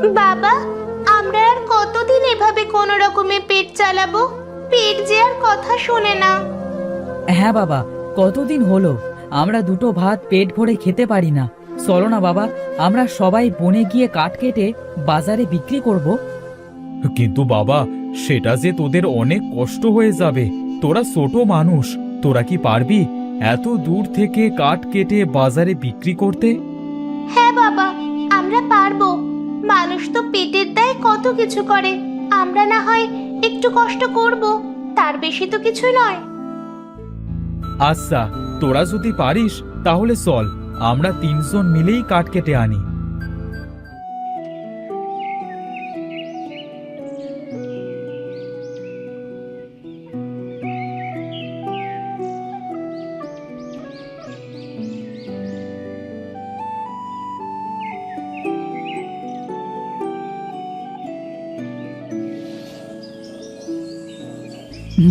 বাবা, আমরা আর কতদিন এভাবে কোনো রকমে পেট চালাবো? পেট যে আর কথা শোনে না। হ্যাঁ বাবা, কতদিন হলো আমরা দুটো ভাত পেট ভরে খেতে পারি না। চলো না বাবা, আমরা সবাই বনে গিয়ে কাঠ কেটে বাজারে বিক্রি করব। কিন্তু বাবা, সেটা যে তোদের অনেক কষ্ট হয়ে যাবে। তোরা ছোট মানুষ, তোরা কি পারবি এত দূর থেকে কাঠ কেটে বাজারে বিক্রি করতে? হ্যাঁ বাবা, আমরা পারবো। মানুষ তো পেটের দায়ে কত কিছু করে। আমরা না হয় একটু কষ্ট করব, তার বেশি তো কিছু নয়। আচ্ছা, তোরা যদি পারিস তাহলে চল, আমরা তিনজন মিলেই কাঠ কেটে আনি।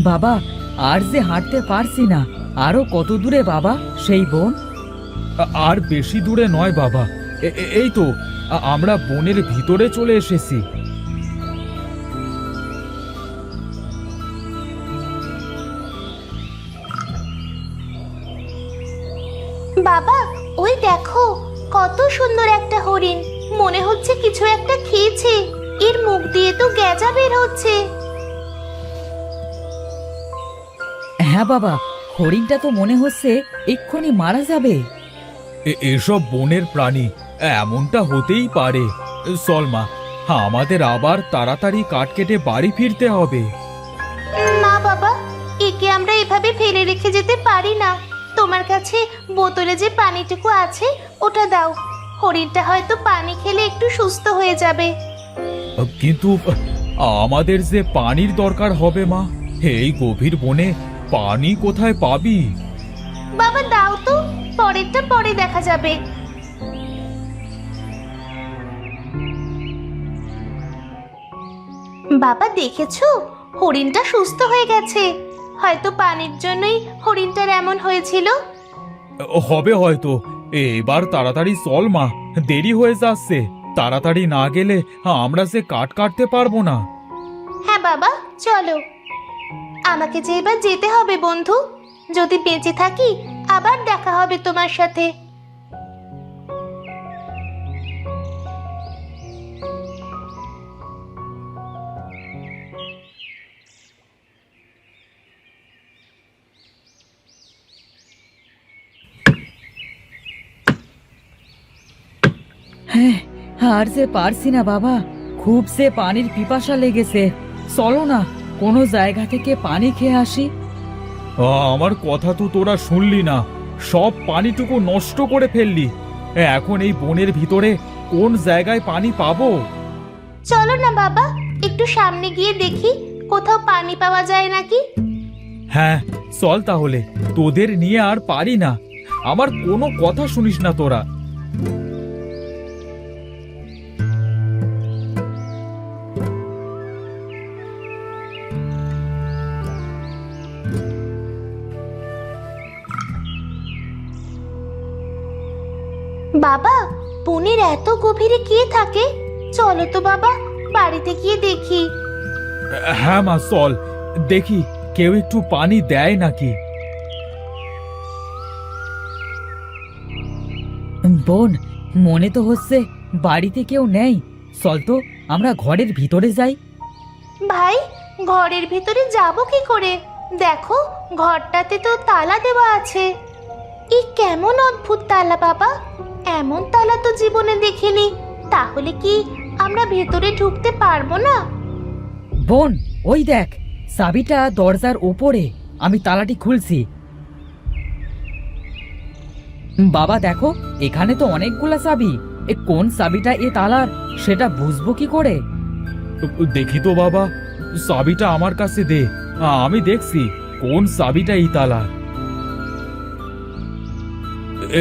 বাবা, আর যে হাঁটতে পারছি না। আরো কত দূরে বাবা সেই বন? আর বেশি দূরে নয় বাবা, এই তো আমরা বনের ভিতরে চলে এসেছি। বাবা, ওই দেখো, কত সুন্দর একটা হরিণ। মনে হচ্ছে কিছু একটা খেয়েছে। এর মুখ দিয়ে তো গেজা বের হচ্ছে। হ্যাঁ বাবা, হরিণটা তো মনে হচ্ছে এক্ষুনি মারা যাবে। এসব বনের প্রাণী, এমনটা হতেই পারে। চল মা, আমাদের আবার তাড়াতাড়ি কাঠ কেটে বাড়ি ফিরতে হবে। না বাবা, একে আমরা এভাবে ফেলে রেখে যেতে পারি না। তোমার কাছে বোতলে যে পানিটুকু আছে ওটা দাও। হরিণটা হয়তো পানি খেলে একটু সুস্থ হয়ে যাবে। কিন্তু আমাদের যে পানির দরকার হবে মা, এই গভীর বনে পানি কোথায় পাবি? বাবা দাও তো, পরেরটা পরে দেখা যাবে। বাবা দেখেছো, হরিণটা সুস্থ হয়ে গেছে। হয়তো পানির জন্যই হরিণটার এমন হয়েছিল। হবে হয়তো। এবার তাড়াতাড়ি চল মা, দেরি হয়ে যাচ্ছে। তাড়াতাড়ি না গেলে আমরা যে কাঠ কাটতে পারবো না। হ্যাঁ বাবা, চলো। আমাকে যে এবার যেতে হবে বন্ধু। যদি বেঁচে থাকি আবার দেখা হবে তোমার সাথে। হ্যাঁ, আর যে পারছি না বাবা, খুব সে পানির পিপাসা লেগেছে। চলো না, কোনো জায়গা থেকে পানি খেয়ে আসি। আমার কথা তো তোরা শুনলি না, সব পানিটুকু নষ্ট করে ফেললি। এখন এই বনের ভিতরে কোন জায়গায় পানি পাবো? চলো না বাবা, একটু সামনে গিয়ে দেখি কোথাও পানি পাওয়া যায় নাকি। হ্যাঁ চল তাহলে, তোদের নিয়ে আর পারি না। আমার কোনো কথা শুনিস না তোরা। বাবা, বনের এত গভীরে কে থাকে? চলো তো বাবা, বাড়িতে গিয়ে দেখি। হ্যাঁ মা চল, দেখি কেউ একটু পানি দেয় নাকি। বোন, মনে তো হচ্ছে বাড়িতে কেউ নেই। চল তো আমরা ঘরের ভিতরে যাই। ভাই, ঘরের ভিতরে যাব কি করে? দেখো, ঘরটাতে তো তালা দেওয়া আছে। এই কেমন অদ্ভুত তালা বাবা! এমন তালা তো জীবনে দেখিনি। তাহলে কি আমরা ভেতরে ঢুকতে পারবো না? বোন, ওই দেখ, চাবিটা দরজার ওপরে। আমি তালাটি খুলছি। বাবা দেখো, এখানে তো অনেকগুলা চাবি। কোন চাবিটা এ তালার সেটা বুঝবো কি করে? দেখি তো বাবা, চাবিটা আমার কাছে দে, আমি দেখছি কোন চাবিটা এই তালার।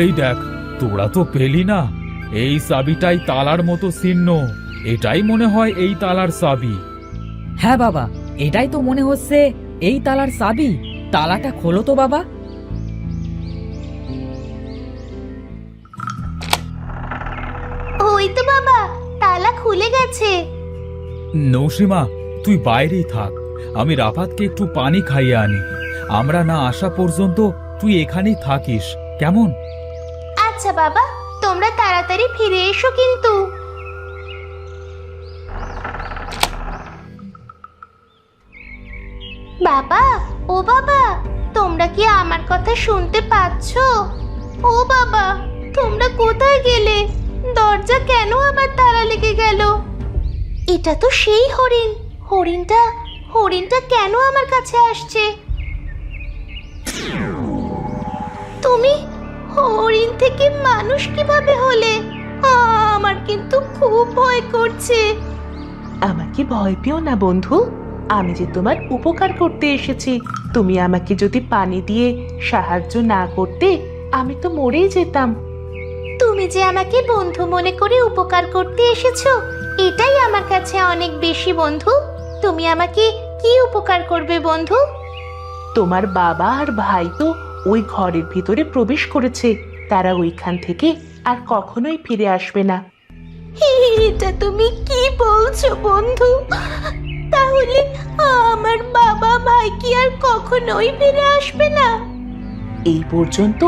এই দেখ, তোরা তো পেলি না, এই চাবিটাই তালার মতো চিহ্ন। এটাই মনে হয় এই তালার চাবি। হ্যাঁ বাবা, এটাই তো মনে হচ্ছে এই তালার চাবি। তালাটা খোলো তো বাবা। ওই তো বাবা, তালা খুলে গেছে। নৌসীমা, তুই বাইরেই থাক, আমি রাফাতকে একটু পানি খাইয়ে আনি। আমরা না আসা পর্যন্ত তুই এখানেই থাকিস, কেমন? আচ্ছা বাবা, তোমরা তাড়াতাড়ি ফিরে এসো কিন্তু। বাবা, ও বাবা, তোমরা কি আমার কথা শুনতে পাচ্ছো? ও বাবা, তোমরা কোথায় গেলে? দরজা কেন আবার তালা লেগে গেল? এটা তো সেই হরিণ। হরিণটা কেন আমার কাছে আসছে? তুমি হরিণ থেকে মানুষ কিভাবে হলে? আমার কিন্তু খুব ভয় করছে। আমাকে ভয় পেও না বন্ধু, আমি যে তোমার উপকার করতে এসেছি। তুমি আমাকে যদি পানি দিয়ে সাহায্য না করতে, আমি তো মরেই যেতাম। তুমি যে আমাকে বন্ধু মনে করে উপকার করতে এসেছো, এটাই আমার কাছে অনেক বেশি বন্ধু। তুমি আমাকে কি উপকার করবে বন্ধু? তোমার বাবা আর ভাই তো ওই ঘরের ভিতরে প্রবেশ করেছে। তারা ওইখান থেকে আর কখনোই ফিরে আসবে না। এটা তুমি কি বলছো বন্ধু? তাহলে আমার বাবা ভাই কি আর কখনোই ফিরে আসবে না? এই পর্যন্ত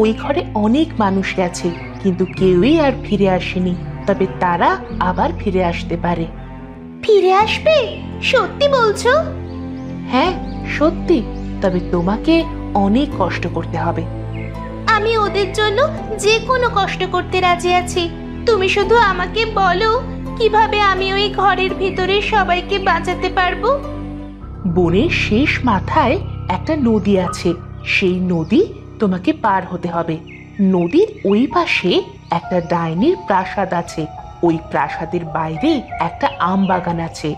ওই ঘরে অনেক মানুষ গেছে, কিন্তু কেউই আর ফিরে আসেনি। তবে তারা আবার ফিরে আসতে পারে। ফিরে আসবে? সত্যি বলছো? হ্যাঁ, সত্যি। তবে তোমাকে অনেক কষ্ট করতে হবে। আমি ওদের জন্য যে কোনো কষ্ট করতে রাজি আছি। তুমি শুধু আমাকে বলো কিভাবে আমি ওই ঘরের ভিতরে সবাইকে বাঁচাতে পারবো। বনের শেষ মাথায় একটা নদী আছে। সেই নদী তোমাকে পার হতে হবে। নদীর ওই পাশে একটা ডাইনির প্রাসাদ আছে। ওই প্রাসাদের বাইরে একটা আম বাগান আছে।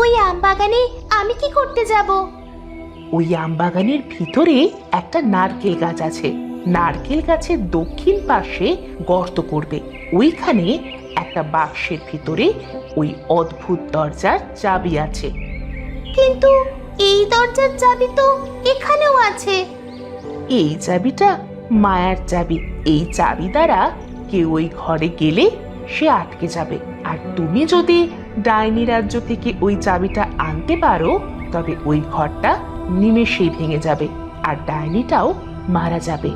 ওই আম বাগানে আমি কি করতে যাব? ওই আম বাগানের ভিতরে একটা নারকেল গাছ আছে। নারকেল গাছের দক্ষিণ পাশে গর্ত করবে। ওইখানে একটা বাক্সের ভিতরে ওই অদ্ভুত দরজার চাবি আছে। কিন্তু এই দরজার চাবি তো এখানেও আছে। এই চাবিটা মায়ার চাবি। এই চাবি দ্বারা কেউ ওই ঘরে গেলে সে আটকে যাবে। আর তুমি যদি ডাইনি রাজ্য থেকে ওই চাবিটা আনতে পারো, তবে ওই ঘরটা নিমেষেই ভেঙে যাবে আর ডাইনিটাও মারা যাবে।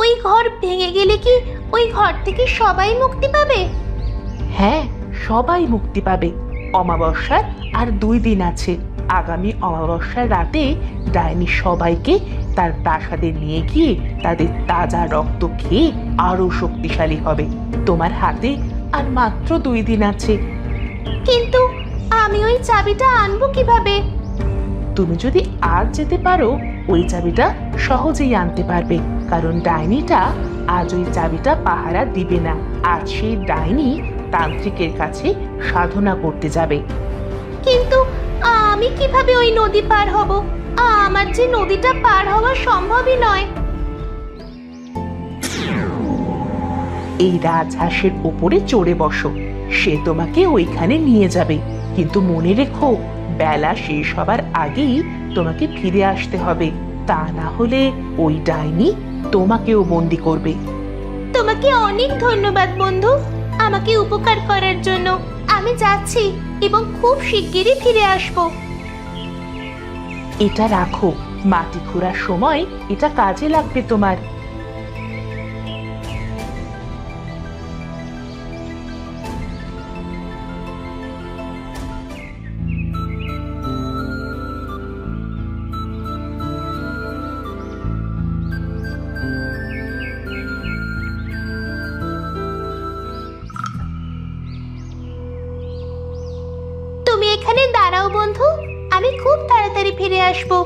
ওই ঘর ভেঙে গেলে কি ওই ঘর থেকে সবাই মুক্তি পাবে? হ্যাঁ, সবাই মুক্তি পাবে। অমাবস্যার আর 2 দিন আছে। আগামী অমাবস্যার রাতে ডাইনি সবাইকে তার প্রাসাদে নিয়ে গিয়ে তাদের তাজা রক্ত খেয়ে আরো শক্তিশালী হবে। তোমার হাতে আর মাত্র 2 দিন আছে। কিন্তু আমি ওই চাবিটা আনবো কিভাবে? তুমি যদি আজ যেতে পারো, ওই চাবিটা সহজেই আনতে পারবে। কারণ ডাইনিটা আজ ওই চাবিটা পাহারা দিবে না। আজ সেই ডাইনি তান্ত্রিকের কাছে সাধনা করতে যাবে। কিন্তু আমি কিভাবে ওই নদী পার হব? আমার যে নদীটা পার হওয়া সম্ভবই নয়। এই রাজহাঁসের উপরে চড়ে বসো, সে তোমাকে ওইখানে নিয়ে যাবে। কিন্তু মনে রেখো, বেলা শেষ হবার আগেই তোমাকে ফিরে আসতে হবে। তা না হলে ওই ডাইনি তোমাকেও বন্দি করবে। তোমাকে অনেক ধন্যবাদ বন্ধু, আমাকে উপকার করার জন্য। আমি যাচ্ছি এবং খুব শিগগিরই ফিরে আসবো। এটা রাখো, মাটি খোঁড়ার সময় এটা কাজে লাগবে তোমার। তুমি এখানে দাঁড়াও বন্ধু, আমি খুব তাড়াতাড়ি ফিরে আসবো।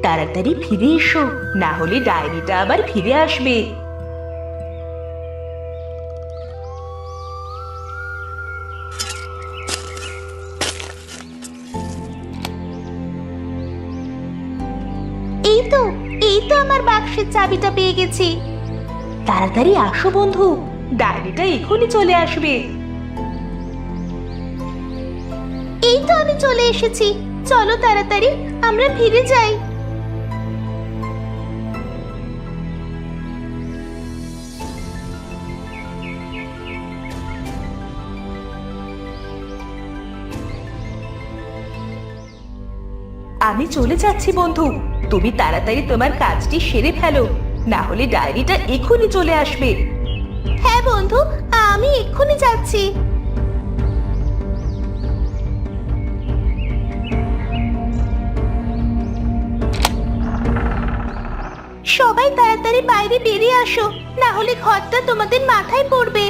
তাড়াতাড়ি ফিরে এসো, না হলে ডাইনিটা আবার ফিরে আসবে। এই তো আমার বাক্সের চাবিটা পেয়ে গেছি। তাড়াতাড়ি আসো বন্ধু, ডাইনিটা এখনই চলে আসবে। এই তো আমি চলে এসেছি। চলো তাড়াতাড়ি আমরা ফিরে যাই। আমি চলে যাচ্ছি বন্ধু, তুমি তাড়াতাড়ি তোমার কাজটি সেরে ফেলো, না হলে ডায়েরিটা এক্ষুনি চলে আসবে। হ্যাঁ বন্ধু, আমি এক্ষুনি যাচ্ছি। সবাই তাড়াতাড়ি বাইরে বেরিয়ে আসো, না হলে ঘরটা তোমাদের মাথায় পড়বে।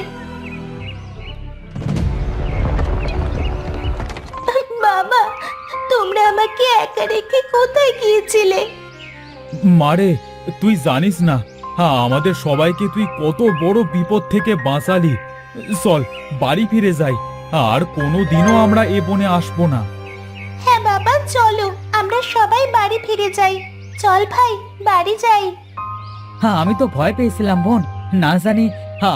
বাবা, তোমরা আমাকে একা রেখে কোথায় গিয়েছিলে? মারে, তুই জানিস না, হ্যাঁ, আমাদের সবাইকে তুই কত বড় বিপদ থেকে বাঁচালি। চল বাড়ি ফিরে যাই, আর কোনোদিনও আমরা এ বনে আসবো না। হ্যাঁ বাবা, চলো আমরা সবাই বাড়ি ফিরে যাই। চল ভাই, বাড়ি যাই। হ্যাঁ, আমি তো ভয় পেয়েছিলাম বোন, না জানি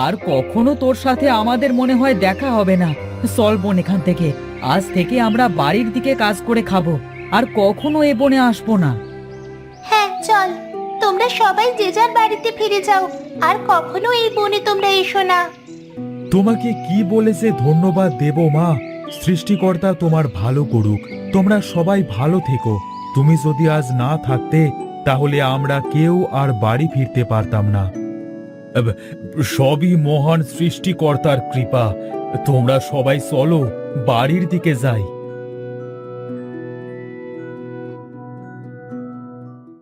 আর কখনো তোর সাথে আমাদের মনে হয় দেখা হবে না। চল বোন, এখান থেকে আজ থেকে আমরা বাড়ির দিকে কাজ করে খাবো, আর কখনো এ বনে আসবো না। হ্যাঁ চল, তোমরা সবাই যে যার বাড়িতে ফিরে যাও, আর কখনো এই বনে তোমরা এসো না। তোমাকে কি বলেছে ধন্যবাদ দেব মা? সৃষ্টিকর্তা তোমার ভালো করুক। তোমরা সবাই ভালো থেকো। তুমি যদি আজ না থাকতে, তাহলে আমরা কেউ আর বাড়ি ফিরতে পারতাম না। সবই মহান সৃষ্টিকর্তার কৃপা। তোমরা সবাই চলো, বাড়ির দিকে যাই।